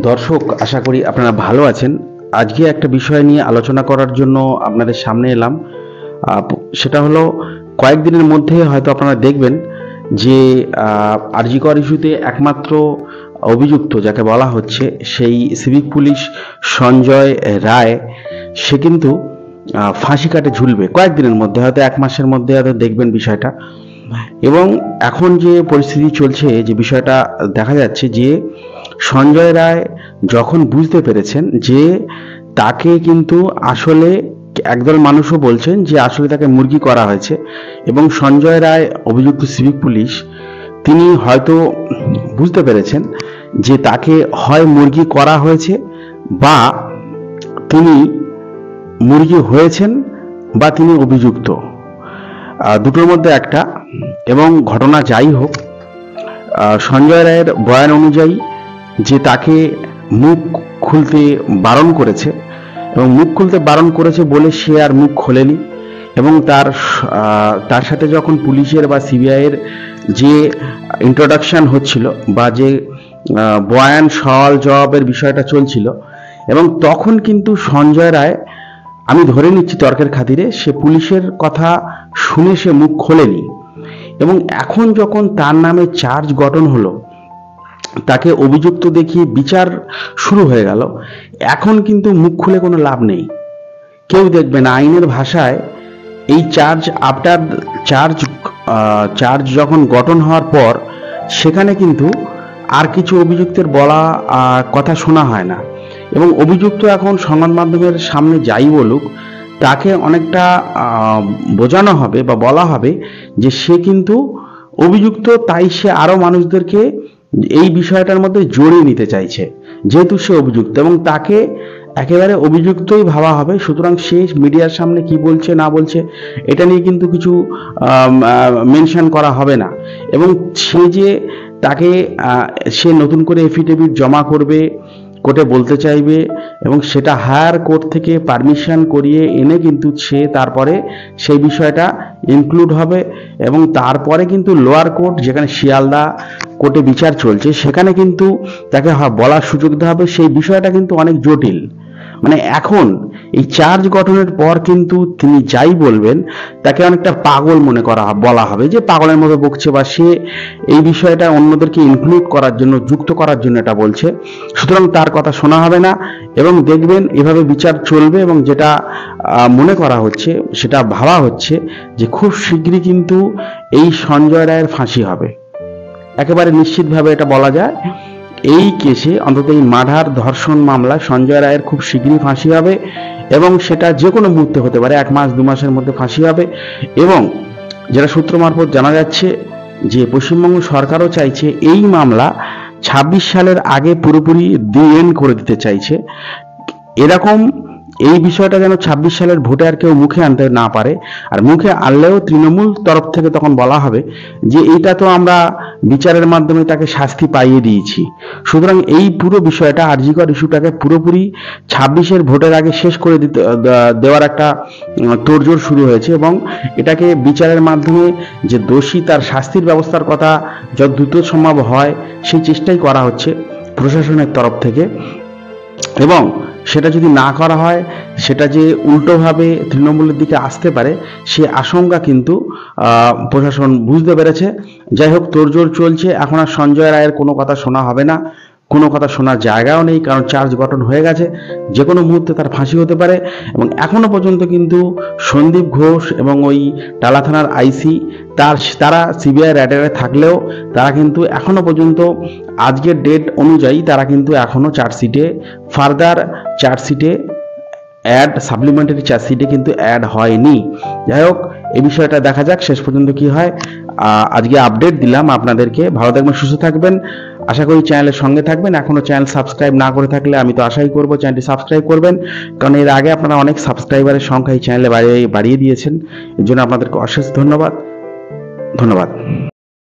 দর্শক, আশা করি আপনারা ভালো আছেন। আজকে একটা বিষয় নিয়ে আলোচনা করার জন্য আপনাদের সামনে এলাম। সেটা হলো, কয়েকদিনের মধ্যে হয়তো আপনারা দেখবেন যে আরজি কর ইস্যুতে একমাত্র অভিযুক্ত যাকে বলা হচ্ছে সেই সিভিক পুলিশ সঞ্জয় রায়, সে কিন্তু ফাঁসি কাটে ঝুলবে কয়েকদিনের মধ্যে, হয়তো এক মাসের মধ্যে হয়তো দেখবেন বিষয়টা। এবং এখন যে পরিস্থিতি চলছে, যে বিষয়টা দেখা যাচ্ছে যে সঞ্জয় রায় যখন বুঝতে পেরেছেন যে তাকে কিন্তু আসলে একদল মানুষও বলছেন যে আসলে তাকে মুরগি করা হয়েছে, এবং সঞ্জয় রায় অভিযুক্ত সিভিক পুলিশ তিনি হয়তো বুঝতে পেরেছেন যে তাকে হয় মুরগি করা হয়েছে বা তিনি মুরগি হয়েছেন বা তিনি অভিযুক্ত, দুটোর মধ্যে একটা। এবং ঘটনা যাই হোক, সঞ্জয় রায়ের বয়ান অনুযায়ী যে তাকে মুখ খুলতে বারণ করেছে, এবং মুখ খুলতে বারণ করেছে বলে সে আর মুখ খোলেনি। এবং তার সাথে যখন পুলিশের বা সিবিআইয়ের যে ইন্ট্রোডাকশন হচ্ছিল বা যে বয়ান সওয়াল জবাবের বিষয়টা চলছিল, এবং তখন কিন্তু সঞ্জয় রায়, আমি ধরে নিচ্ছি তর্কের খাতিরে, সে পুলিশের কথা শুনে সে মুখ খোলেনি। এবং এখন যখন তার নামে চার্জ গঠন হলো, তাকে অভিযুক্ত দেখিয়ে বিচার শুরু হয়ে গেল, এখন কিন্তু মুখ খুলে কোনো লাভ নেই। কেউ দেখবে না। আইনের ভাষায় এই চার্জ যখন গঠন হওয়ার পর সেখানে কিন্তু আর কিছু অভিযুক্তের বলা কথা শোনা হয় না। এবং অভিযুক্ত এখন সংবাদ মাধ্যমের সামনে যাই বলুক, তাকে অনেকটা বোঝানো হবে বা বলা হবে যে সে কিন্তু অভিযুক্ত, তাই সে আরো মানুষদেরকে এই বিষয়টার মধ্যে জড়িয়ে নিতে চাইছে, যেহেতু সে অভিযুক্ত, এবং তাকে একেবারে অভিযুক্তই ভাবা হবে। সুতরাং সে মিডিয়ার সামনে কি বলছে না বলছে এটা নিয়ে কিন্তু কিছু মেনশন করা হবে না। এবং সে নতুন করে এফিডেভিট জমা করবে, কোর্টে বলতে চাইবে, এবং সেটা হায়ার কোর্ট থেকে পারমিশন করিয়ে এনে কিন্তু সে তারপরে সেই বিষয়টা ইনক্লুড হবে। এবং তারপরে কিন্তু লোয়ার কোর্ট, যেখানে শিয়ালদা কোর্টে বিচার চলছে, সেখানে কিন্তু তাকে বলার সুযোগ দেওয়া হবে। সেই বিষয়টা কিন্তু অনেক জটিল। মানে এখন এই চার্জ গঠনের পর কিন্তু তিনি যাই বলবেন তাকে অনেকটা পাগল বলা হবে, যে পাগলের মতো বকছে, বা সে এই বিষয়টা অন্যদেরকে ইনক্লুড করার জন্য, যুক্ত করার জন্য এটা বলছে। সুতরাং তার কথা শোনা হবে না, এবং দেখবেন এভাবে বিচার চলবে। এবং যেটা মনে করা হচ্ছে, সেটা ভাবা হচ্ছে যে খুব শীঘ্রই কিন্তু এই সঞ্জয় রায়ের ফাঁসি হবে, একেবারে নিশ্চিতভাবে এটা বলা যায়। এই কেসে, অন্তত এই মার্ডার ধর্ষণ মামলা, সঞ্জয় রায়ের খুব শীঘ্রই ফাঁসি হবে, এবং সেটা যে কোনো মুহূর্তে হতে পারে, 1 মাস 2 মাসের মধ্যে ফাঁসি হবে। এবং যেটা সূত্র মারফত জানা যাচ্ছে যে পশ্চিমবঙ্গ সরকারও চাইছে এই মামলা 26 সালের আগে পুরোপুরি দি এন্ড করে দিতে চাইছে। এরকম এই বিষয়টা যেন 26 সালের ভোটে আর কেউ মুখে আনতে না পারে। আর মুখে আনলেও তৃণমূল তরফ থেকে তখন বলা হবে যে এটা তো আমরা বিচারের মাধ্যমে তাকে শাস্তি পাইয়ে দিয়েছি। সুতরাং এই পুরো বিষয়টা, আরজি কর ইস্যুটাকে পুরোপুরি 26-এর ভোটের আগে শেষ করে দেওয়ার একটা তোড়জোড় শুরু হয়েছে। এবং এটাকে বিচারের মাধ্যমে যে দোষী, তার শাস্তির ব্যবস্থার কথা যত দ্রুত সম্ভব হয় সেই চেষ্টাই করা হচ্ছে প্রশাসনের তরফ থেকে। এবং সেটা যদি না করা হয়, সেটা যে উল্টোভাবে তৃণমূলের দিকে আসতে পারে, সে আশঙ্কা কিন্তু প্রশাসন বুঝতে পেরেছে। যাই হোক, তোড়জোড় চলছে। এখন আর সঞ্জয় রায়ের কোনো কথা শোনা হবে না, কোনো কথা শোনার জায়গাও নেই, কারণ চার্জ গঠন হয়ে গেছে। যে কোনো মুহূর্তে তার ফাঁসি হতে পারে। এবং এখনো পর্যন্ত কিন্তু সন্দীপ ঘোষ এবং ওই টালা থানার আইসি, তারা সিবিআই র্যাডারে থাকলেও তারা কিন্তু এখনো পর্যন্ত আজকের ডেট অনুযায়ী তারা কিন্তু এখনো ফার্দার চার্জশিটে সাপ্লিমেন্টারি চার্জশিটে কিন্তু অ্যাড হয়নি। যাই হোক, এই বিষয়টা দেখা যাক শেষ পর্যন্ত কি হয়। আজকে আপডেট দিলাম আপনাদেরকে। ভালো থাকবেন, সুস্থ থাকবেন। আশা করি চ্যানেলের সঙ্গে থাকবেন। এখনো চ্যানেল সাবস্ক্রাইব না করে থাকলে আমি তো আশাই করব চ্যানেলটি সাবস্ক্রাইব করবেন, কারণ এর আগে আপনারা অনেক সাবস্ক্রাইবারের সংখ্যা এই চ্যানেলে বাড়িয়ে দিয়েছেন। এর জন্য আপনাদেরকে অশেষ ধন্যবাদ।